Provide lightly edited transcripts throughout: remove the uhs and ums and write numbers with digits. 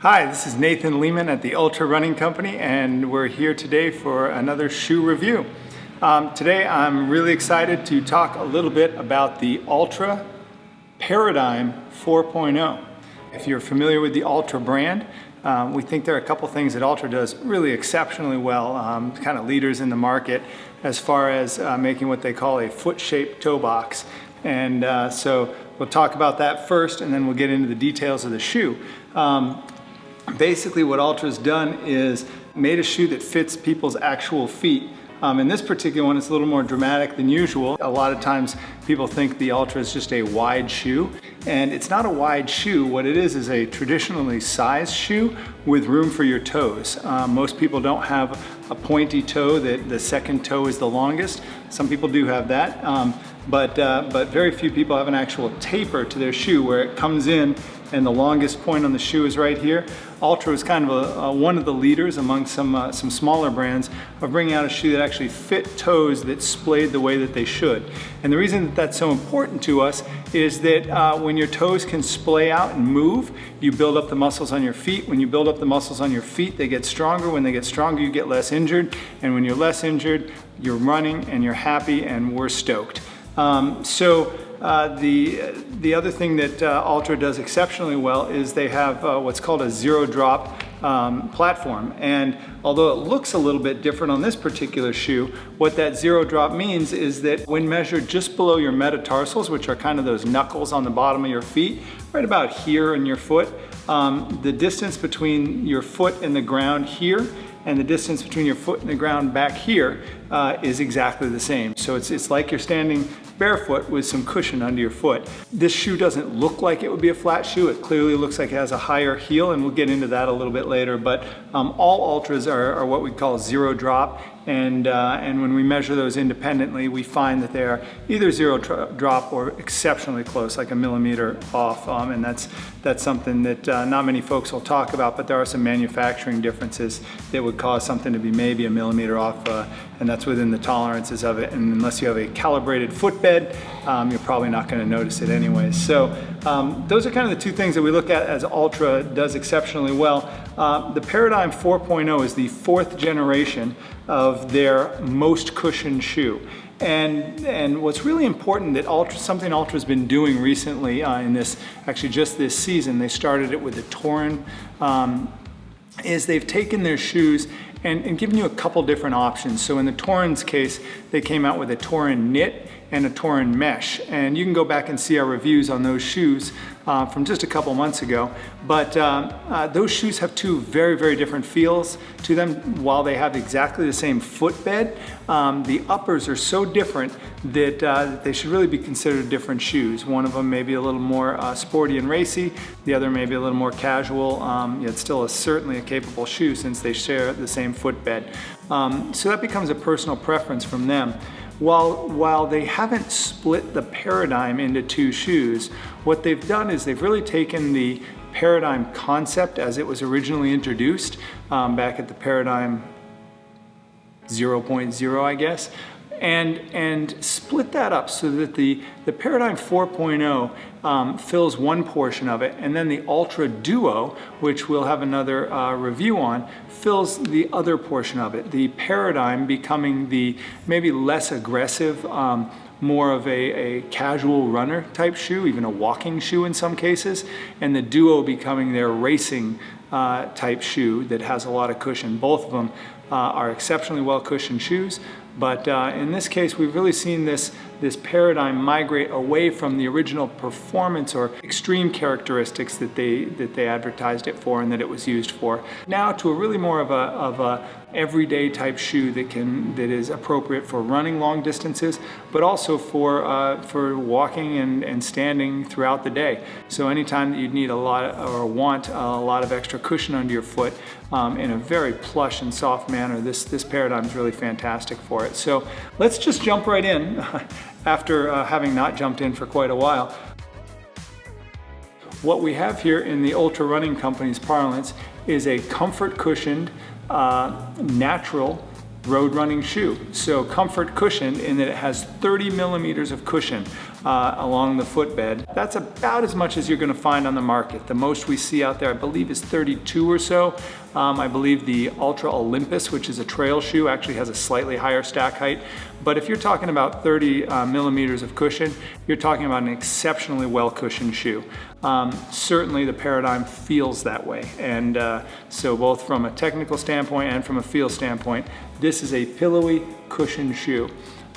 Hi, this is Nathan Lehman at the Altra Running Company, and we're here today for another shoe review. Today I'm really excited to talk a little bit about the Altra Paradigm 4.0. If you're familiar with the Altra brand, we think there are a couple things that Altra does really exceptionally well, kind of leaders in the market as far as making what they call a foot-shaped toe box. And so we'll talk about that first, and then we'll get into the details of the shoe. Basically what Altra's done is made a shoe that fits people's actual feet. In this particular one, it's a little more dramatic than usual. A lot of times people think the Altra is just a wide shoe, and it's not a wide shoe. What it is a traditionally sized shoe with room for your toes. Most people don't have a pointy toe that the second toe is the longest. Some people do have that, but very few people have an actual taper to their shoe where it comes in and the longest point on the shoe is right here. Altra is kind of one of the leaders among some smaller brands of bringing out a shoe that actually fit toes that splayed the way that they should. And the reason that that's so important to us is that when your toes can splay out and move, you build up the muscles on your feet. When you build up the muscles on your feet, they get stronger. When they get stronger, you get less injured. And when you're less injured, you're running and you're happy, and we're stoked. The other thing that Altra does exceptionally well is they have what's called a zero drop platform. And although it looks a little bit different on this particular shoe, what that zero drop means is that when measured just below your metatarsals, which are kind of those knuckles on the bottom of your feet, right about here in your foot, the distance between your foot and the ground here and the distance between your foot and the ground back here is exactly the same. So it's like you're standing barefoot with some cushion under your foot. This shoe doesn't look like it would be a flat shoe. It clearly looks like it has a higher heel, and we'll get into that a little bit later. But all Altras are what we call zero drop. And when we measure those independently, we find that they are either zero drop or exceptionally close, like a millimeter off. And that's something that not many folks will talk about, but there are some manufacturing differences that would cause something to be maybe a millimeter off, and that's within the tolerances of it. And unless you have a calibrated footbed, you're probably not going to notice it anyways. So those are kind of the two things that we look at as Altra does exceptionally well. The Paradigm 4.0 is the fourth generation of their most cushioned shoe. And what's really important that something Altra's been doing recently in this, actually just this season, they started it with the Torin, is they've taken their shoes and given you a couple different options. So in the Torin's case, they came out with a Torin knit and a Torin mesh. And you can go back and see our reviews on those shoes from just a couple months ago. But those shoes have two very, very different feels to them. While they have exactly the same footbed, the uppers are so different that they should really be considered different shoes. One of them may be a little more sporty and racy. The other may be a little more casual, yet still certainly a capable shoe since they share the same footbed. So that becomes a personal preference from them. While they haven't split the Paradigm into two shoes, what they've done is they've really taken the Paradigm concept as it was originally introduced back at the Paradigm 0.0, I guess, and split that up so that the Paradigm 4.0 fills one portion of it, and then the Altra Duo, which we'll have another review on, fills the other portion of it. The Paradigm becoming the maybe less aggressive, more of a casual runner type shoe, even a walking shoe in some cases, and the Duo becoming their racing type shoe that has a lot of cushion. Both of them are exceptionally well cushioned shoes, but in this case we've really seen this Paradigm migrate away from the original performance or extreme characteristics that they advertised it for and that it was used for, now to a really more of a everyday type shoe that is appropriate for running long distances, but also for walking and standing throughout the day. So anytime that you need want a lot of extra cushion under your foot in a very plush and soft manner, this Paradigm is really fantastic for it. So let's just jump right in after having not jumped in for quite a while. What we have here in the Altra Running Company's parlance is a comfort cushioned natural road running shoe. So comfort cushioned in that it has 30 millimeters of cushion. along the footbed. That's about as much as you're going to find on the market. The most we see out there, I believe, is 32 or so. I believe the Altra Olympus, which is a trail shoe, actually has a slightly higher stack height. But if you're talking about 30 millimeters of cushion, you're talking about an exceptionally well-cushioned shoe. Certainly the Paradigm feels that way. And so both from a technical standpoint and from a feel standpoint, this is a pillowy, cushioned shoe.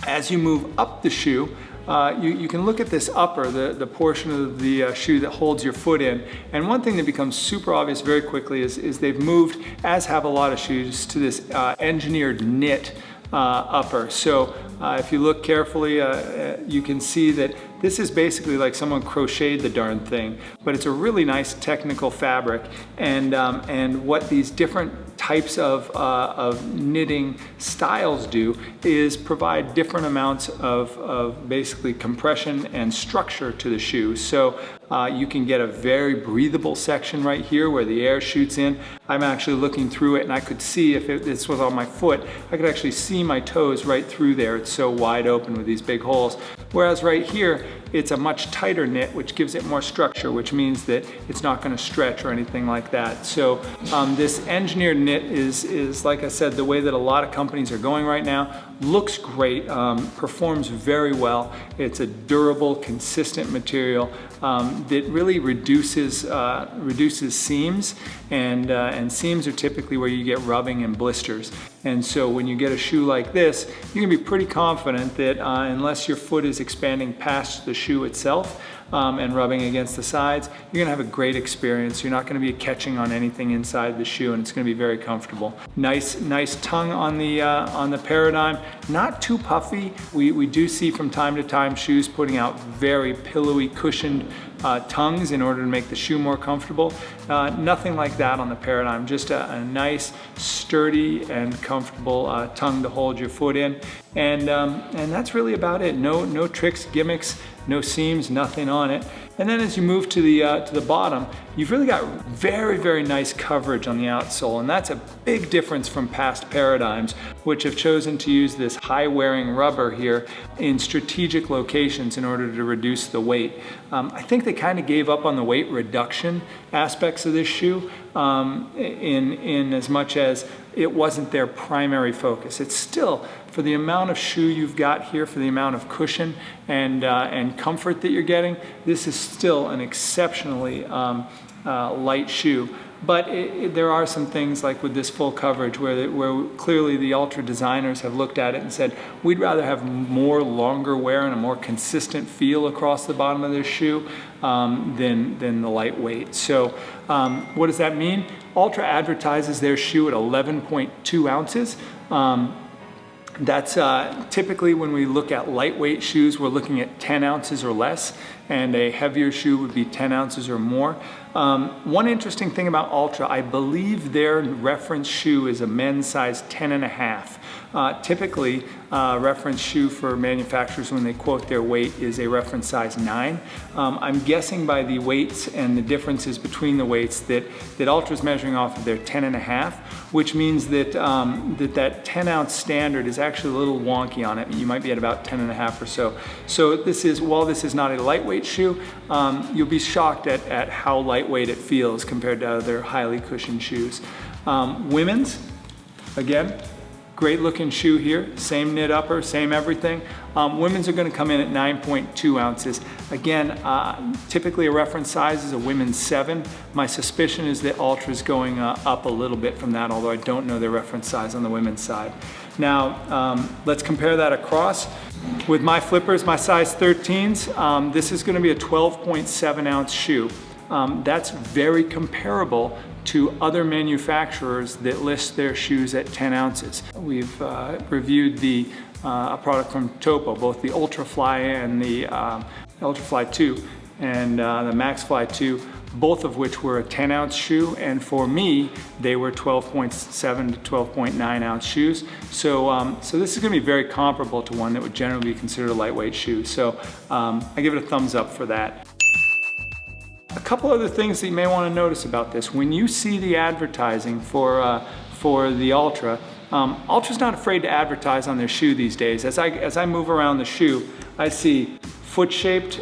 As you move up the shoe, you can look at this upper, the portion of the shoe that holds your foot in. And one thing that becomes super obvious very quickly is they've moved, as have a lot of shoes, to this engineered knit upper. So if you look carefully, you can see that this is basically like someone crocheted the darn thing, but it's a really nice technical fabric. And what these different types of knitting styles do is provide different amounts of basically compression and structure to the shoe. So you can get a very breathable section right here where the air shoots in. I'm actually looking through it and I could see, if this was on my foot, I could actually see my toes right through there. It's so wide open with these big holes. Whereas right here, it's a much tighter knit, which gives it more structure, which means that it's not going to stretch or anything like that. So this engineered knit is, like I said, the way that a lot of companies are going right now. Looks great, performs very well. It's a durable, consistent material that really reduces seams, and seams are typically where you get rubbing and blisters. And so when you get a shoe like this, you can be pretty confident that unless your foot is expanding past the shoe itself and rubbing against the sides, you're gonna have a great experience. You're not gonna be catching on anything inside the shoe, and it's gonna be very comfortable. Nice tongue on the Paradigm. Not too puffy. We do see from time to time shoes putting out very pillowy, cushioned tongues in order to make the shoe more comfortable. Nothing like that on the Paradigm. Just a nice, sturdy, and comfortable tongue to hold your foot in. And that's really about it. No tricks, gimmicks, no seams, nothing on it. And then as you move to the bottom, you've really got very, very nice coverage on the outsole, and that's a big difference from past Paradigms, which have chosen to use this high-wearing rubber here in strategic locations in order to reduce the weight. I think they kind of gave up on the weight reduction aspects of this shoe in as much as it wasn't their primary focus. It's still, for the amount of shoe you've got here, for the amount of cushion and comfort that you're getting, this is still an exceptionally light shoe. But there are some things like with this full coverage where clearly the Altra designers have looked at it and said, we'd rather have more longer wear and a more consistent feel across the bottom of this shoe than the lightweight. So what does that mean? Altra advertises their shoe at 11.2 ounces. That's typically when we look at lightweight shoes, we're looking at 10 ounces or less, and a heavier shoe would be 10 ounces or more. One interesting thing about Altra, I believe their reference shoe is a men's size 10.5. Typically, reference shoe for manufacturers when they quote their weight is a reference size 9. I'm guessing by the weights and the differences between the weights that Altra's measuring off of their 10.5, which means that that 10 ounce standard is actually a little wonky on it. You might be at about 10.5 or so. So while this is not a lightweight shoe, you'll be shocked at how lightweight it feels compared to other highly cushioned shoes. Women's, again, great looking shoe here, same knit upper, same everything. Women's are going to come in at 9.2 ounces. Again, typically a reference size is a women's 7. My suspicion is that Altra is going up a little bit from that, although I don't know their reference size on the women's side. Now, let's compare that across. With my flippers, my size 13s, this is going to be a 12.7 ounce shoe. That's very comparable to other manufacturers that list their shoes at 10 ounces. We've reviewed a product from Topo, both the Ultrafly and the Ultrafly 2 and the Maxfly 2, both of which were a 10 ounce shoe, and for me, they were 12.7 to 12.9 ounce shoes. So this is gonna be very comparable to one that would generally be considered a lightweight shoe. So I give it a thumbs up for that. A couple other things that you may want to notice about this. When you see the advertising for the Altra, Altra's not afraid to advertise on their shoe these days. As I move around the shoe, I see foot shaped,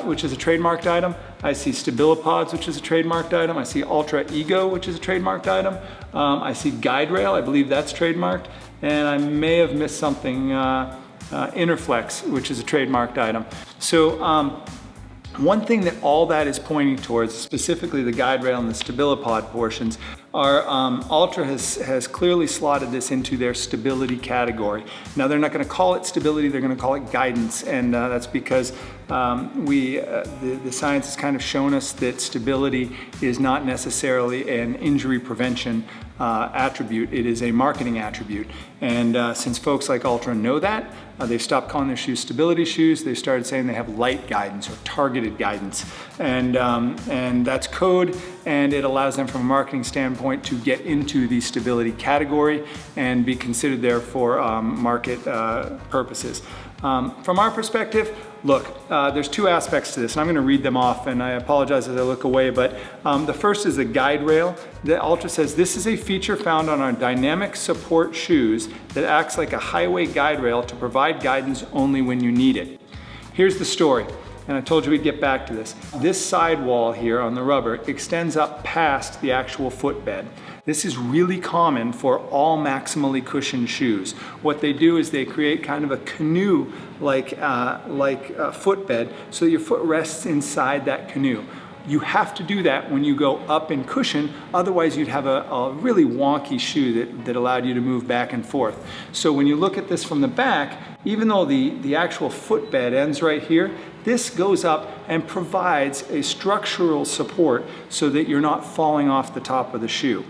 which is a trademarked item. I see Stabilipods, which is a trademarked item. I see Altra Ego, which is a trademarked item. I see Guide Rail, I believe that's trademarked. And I may have missed something, Interflex, which is a trademarked item. So one thing that all that is pointing towards, specifically the guide rail and the Stabilipod portions, are Altra has clearly slotted this into their stability category. Now they're not going to call it stability, they're going to call it guidance, and that's because the science has kind of shown us that stability is not necessarily an injury prevention attribute, it is a marketing attribute. And since folks like Altra know that, they've stopped calling their shoes stability shoes. They've started saying they have light guidance or targeted guidance. And that's code, and it allows them from a marketing standpoint to get into the stability category and be considered there for market purposes. From our perspective, look, there's two aspects to this, and I'm going to read them off, and I apologize as I look away, but the first is the guide rail. The Altra says, this is a feature found on our dynamic support shoes that acts like a highway guide rail to provide guidance only when you need it. Here's the story, and I told you we'd get back to this. This sidewall here on the rubber extends up past the actual footbed. This is really common for all maximally cushioned shoes. What they do is they create kind of a canoe-like footbed so that your foot rests inside that canoe. You have to do that when you go up in cushion, otherwise you'd have a really wonky shoe that allowed you to move back and forth. So when you look at this from the back, even though the actual footbed ends right here, this goes up and provides a structural support so that you're not falling off the top of the shoe.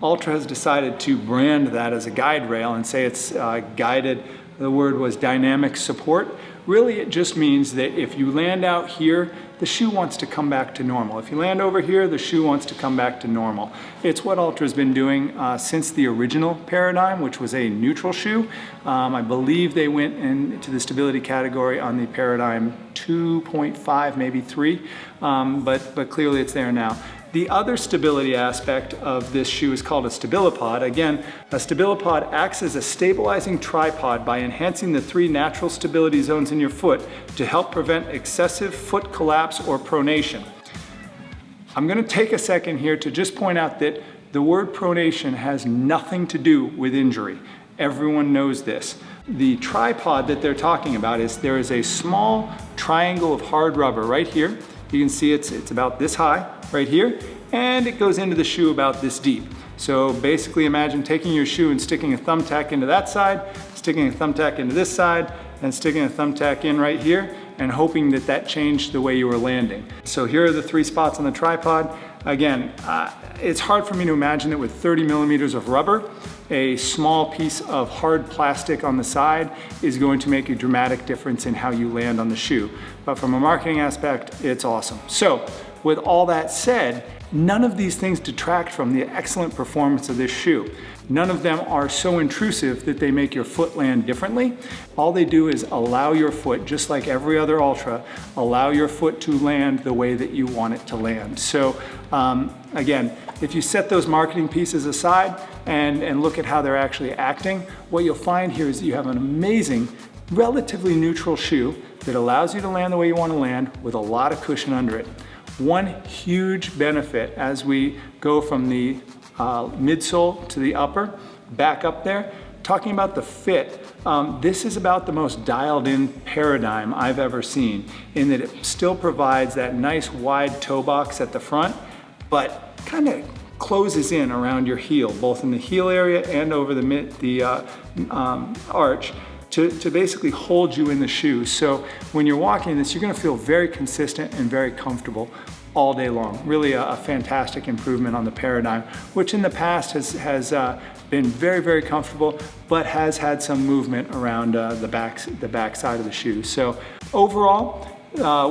Altra has decided to brand that as a guide rail and say it's guided. The word was dynamic support. Really, it just means that if you land out here, the shoe wants to come back to normal. If you land over here, the shoe wants to come back to normal. It's what Altra's been doing since the original paradigm, which was a neutral shoe. I believe they went into the stability category on the paradigm 2.5, maybe 3, but clearly it's there now. The other stability aspect of this shoe is called a Stabilipod. Again, a Stabilipod acts as a stabilizing tripod by enhancing the 3 natural stability zones in your foot to help prevent excessive foot collapse or pronation. I'm going to take a second here to just point out that the word pronation has nothing to do with injury. Everyone knows this. The tripod that they're talking about is there is a small triangle of hard rubber right here. You can see it's about this high right here, and it goes into the shoe about this deep. So basically imagine taking your shoe and sticking a thumbtack into that side, sticking a thumbtack into this side, and sticking a thumbtack in right here, and hoping that that changed the way you were landing. So here are the 3 spots on the tripod. Again, it's hard for me to imagine that with 30 millimeters of rubber, a small piece of hard plastic on the side is going to make a dramatic difference in how you land on the shoe. But from a marketing aspect, it's awesome. So with all that said, none of these things detract from the excellent performance of this shoe. None of them are so intrusive that they make your foot land differently. All they do is allow your foot, just like every other Altra, allow your foot to land the way that you want it to land. So again, if you set those marketing pieces aside and look at how they're actually acting, what you'll find here is that you have an amazing, relatively neutral shoe that allows you to land the way you want to land with a lot of cushion under it. One huge benefit as we go from the midsole to the upper, back up there, talking about the fit, this is about the most dialed in paradigm I've ever seen, in that it still provides that nice wide toe box at the front, but kind of closes in around your heel, both in the heel area and over the arch, to basically hold you in the shoe. So when you're walking this, you're going to feel very consistent and very comfortable all day long. Really a fantastic improvement on the paradigm, which in the past has been very, very comfortable, but has had some movement around the back side of the shoe. So overall,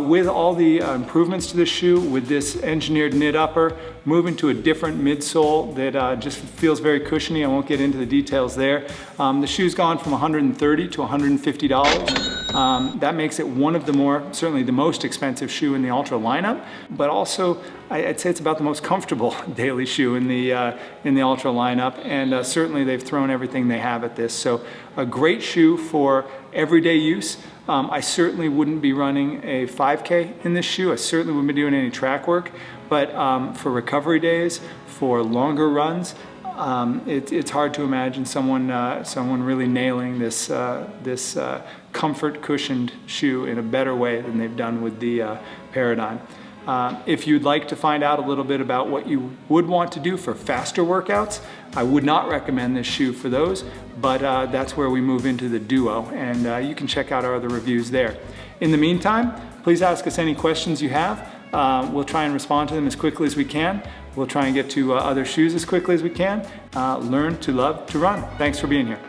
with all the improvements to this shoe, with this engineered knit upper, moving to a different midsole that just feels very cushiony. I won't get into the details there. The shoe's gone from $130 to $150. That makes it one of the certainly the most expensive shoe in the Altra lineup, but also I'd say it's about the most comfortable daily shoe in the Altra lineup, and certainly they've thrown everything they have at this. So a great shoe for everyday use. I certainly wouldn't be running a 5K in this shoe. I certainly wouldn't be doing any track work, but for recovery days, for longer runs, it's hard to imagine someone really nailing this comfort cushioned shoe in a better way than they've done with the Paradigm. If you'd like to find out a little bit about what you would want to do for faster workouts, I would not recommend this shoe for those, but that's where we move into the Duo, and you can check out our other reviews there. In the meantime, please ask us any questions you have. We'll try and respond to them as quickly as we can. We'll try and get to other shoes as quickly as we can. Learn to love to run. Thanks for being here.